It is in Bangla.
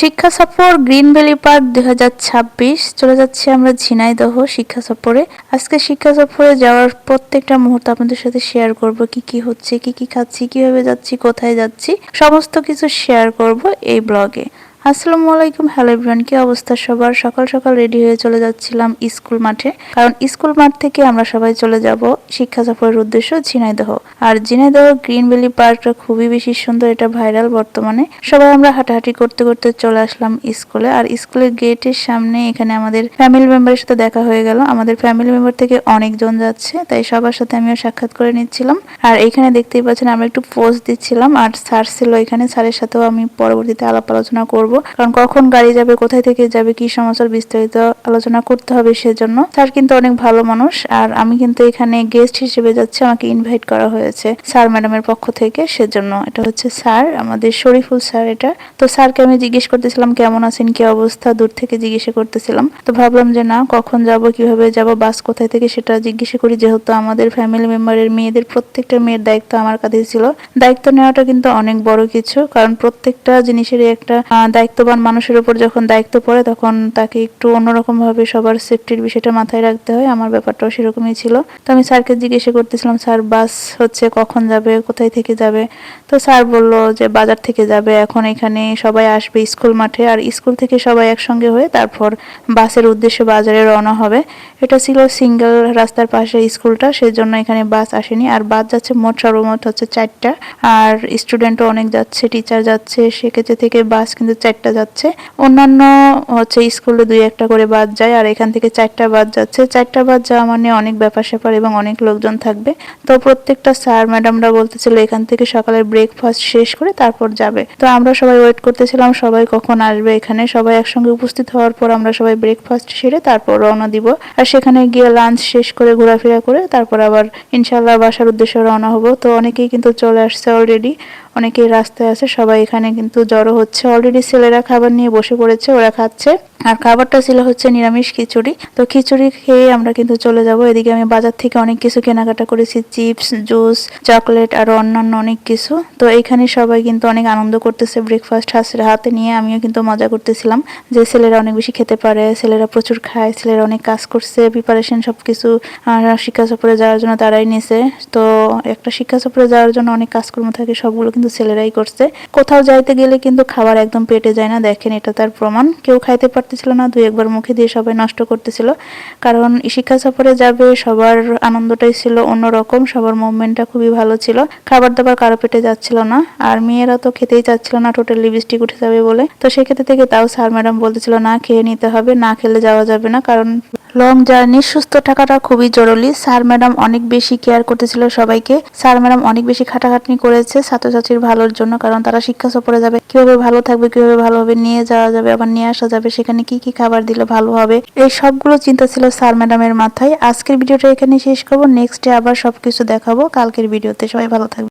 শিক্ষা সফর গ্রিন ভ্যালি পার্ক 2026 চলে যাচ্ছে আমরা ঝিনাইদহ শিক্ষা সফরে। আজকে শিক্ষা সফরে যাওয়ার প্রত্যেকটা মুহূর্ত আপনাদের সাথে শেয়ার করব, কি কি হচ্ছে, কি কি খাচ্ছি, কিভাবে যাচ্ছি, কোথায় যাচ্ছি, সমস্ত কিছু শেয়ার করব এই ব্লগে। আসসালামু আলাইকুম, হ্যালো এভরিওয়ান, কি অবস্থা সবার? সকাল সকাল রেডি হয়ে চলে যাচ্ছিলাম স্কুল মাঠে, কারণ স্কুল মাঠ থেকে আমরা সবাই চলে যাব শিক্ষা সফরের উদ্দেশ্য ঝিনাইদহ। আর ঝিনাইদহ গ্রিন ভ্যালি পার্কটা খুবই বেশি সুন্দর, এটা ভাইরাল বর্তমানে। সবাই আমরা হাঁটাহাঁটি করতে করতে চলে আসলাম স্কুলে। আর স্কুলের গেটের সামনে এখানে আমাদের ফ্যামিলি মেম্বারের সাথে দেখা হয়ে গেল। আমাদের ফ্যামিলি মেম্বার থেকে অনেকজন যাচ্ছে, তাই সবার সাথে আমিও সাক্ষাৎ করে নিচ্ছিলাম। আর এখানে দেখতেই পাচ্ছেন আমরা একটু পোজ দিচ্ছিলাম, আর স্যার ছিল এখানে, স্যারের সাথেও আমি পরবর্তীতে আলাপ আলোচনা করব, কারণ কখন গাড়ি যাবে, কোথায় থেকে যাবে, কি সমস্যার বিস্তারিত আলোচনা করতে হবে সেজন্য। স্যার কিন্তু অনেক ভালো মানুষ। আর আমি কিন্তু এখানে গেস্ট হিসেবে যাচ্ছি, আমাকে ইনভাইট করা হয়েছে স্যার ম্যাডামের পক্ষ থেকে, সেজন্য। এটা হচ্ছে স্যার, আমাদের শরীফুল স্যার এটা। তো স্যারকে আমি জিজ্ঞেস করতেছিলাম কেমন আছেন, কি অবস্থা, দূর থেকে জিজ্ঞেস করতেছিলাম। তো ভাবলাম যে না, কখন যাব, কিভাবে যাব, বাস কোথায় থেকে সেটা জিজ্ঞেস করি, যেহেতু আমাদের ফ্যামিলি মেম্বারের মেয়েদের প্রত্যেকটা মেয়ের দায়িত্ব আমার কাছে ছিল। দায়িত্ব নেওয়াটা কিন্তু অনেক বড় কিছু, কারণ প্রত্যেকটা জিনিসেরই একটা দায়িত্ববান মানুষের উপর যখন দায়িত্ব পড়ে তখন তাকে একটু অন্যরকম ভাবে সবার সেফটির বিষয়টা মাথায় রাখতে হয়। আমার ব্যাপারটাও সেরকমই ছিল। তো আমি স্যারকে জিজ্ঞেস করতেছিলাম, স্যার বাস হচ্ছে কখন যাবে, কোথায় থেকে যাবে? তো স্যার বলল যে বাজার থেকে যাবে, এখন এখানে সবাই আসবে স্কুল মাঠে, আর স্কুল থেকে সবাই একসঙ্গে হয়ে তারপর বাসের উদ্দেশ্যে বাজারে রওনা হবে। এটা ছিল সিঙ্গেল রাস্তার পাশে স্কুলটা, সেজন্য এখানে বাস আসেনি। আর বাস যাচ্ছে মোট সর্বমোট হচ্ছে 4টা, আর স্টুডেন্টও অনেক যাচ্ছে, টিচার যাচ্ছে, সেক্ষেত্রে থেকে বাস কিন্তু 4টা যাচ্ছে। অন্যান্য হচ্ছে স্কুলে 2-1টা করে বাস যায়, আর এখান থেকে 4টা বাস যাচ্ছে। 4টা বাস যাওয়া মানে অনেক ব্যাপার স্যাপার এবং অনেক লোকজন থাকবে। তো প্রত্যেকটা স্যার ম্যাডামরা বলতেছিল এখান থেকে সকালের ব্রেকফাস্ট শেষ করে তারপর যাবে। তো আমরা সবাই ওয়েট করতেছিলাম সবাই কখন আসবে এখানে। সবাই একসঙ্গে উপস্থিত হওয়ার পর আমরা সবাই ব্রেকফাস্ট সেরে তারপর রওনা দিব। আর সেখানে গিয়ে লাঞ্চ শেষ করে ঘোরাফেরা করে তারপর আবার ইনশাল্লাহ বাসার উদ্দেশ্যে রওনা হব। তো অনেকেই কিন্তু চলে আসছে অলরেডি, অনেকেই রাস্তায় আছে, সবাই এখানে কিন্তু জড়ো হচ্ছে। অলরেডি ছেলেরা খাবার নিয়ে বসে পড়েছে, ওরা খাচ্ছে। আর খাবারটা ছিল হচ্ছে নিরামিষ খিচুড়ি। তো খিচুড়ি খেয়ে আমরা কিন্তু চলে যাব। এদিকে আমি বাজার থেকে অনেক কিছু কেনাকাটা করেছি, চিপস, জুস, চকলেট, আরো অন্যান্য অনেক কিছু। তো এখানে সবাই কিন্তু অনেক আনন্দ করতেছে, ব্রেকফাস্ট হাতে নিয়ে। আমিও কিন্তু মজা করতেছিলাম যে ছেলেরা অনেক বেশি খেতে পারে, ছেলেরা প্রচুর খায়, ছেলেরা অনেক কাজ করছে, প্রিপারেশন সবকিছু শিক্ষা সফরে যাওয়ার জন্য তারাই নিছে। তো একটা শিক্ষা সফরে যাওয়ার জন্য অনেক কাজকর্ম থাকে, সবগুলো কিন্তু ছেলেরাই করছে। কোথাও যাইতে গেলে কিন্তু খাবার একদম পেটে যায় না, দেখেন এটা তার প্রমাণ। কেউ খাইতে পারতেছিল না, 2-1বার মুখে দিয়ে সবাই নষ্ট করতেছিল, কারণ শিক্ষা সফরে যাবে সবার আনন্দটাই ছিল অন্যরকম, সবার মুভমেন্টটা খুবই ভালো ছিল। খাবার দাবার কারো পেটে যাচ্ছিল না, আর মেয়েরা তো খেতেই চাচ্ছিল না, টোটাল লিপস্টিক উঠে যাবে বলে। তো সেক্ষেত্রে থেকে তাও স্যার ম্যাডাম বলতেছিল না, খেয়ে নিতে হবে, না খেলে যাওয়া যাবে না, কারণ লং জার্নি, সুস্থ থাকাটা খুবই জরুরি। স্যার ম্যাডাম অনেক বেশি কেয়ার করতেছিল সবাইকে। স্যার ম্যাডাম অনেক বেশি খাটাখাটনি করেছে ছাত্রছাত্রীর ভালোর জন্য, কারণ তারা শিক্ষা সফরে যাবে, কিভাবে ভালো থাকবে, কিভাবে ভালোভাবে নিয়ে যাওয়া যাবে, আবার নিয়ে আসা যাবে, সেখানে কি কি খাবার দিলে ভালো হবে, এই সবগুলো চিন্তা ছিল স্যার ম্যাডামের মাথায়। আজকের ভিডিওটা এখানে শেষ করবো, নেক্সট ডে আবার সবকিছু দেখাবো কালকের ভিডিওতে। সবাই ভালো থাকবে।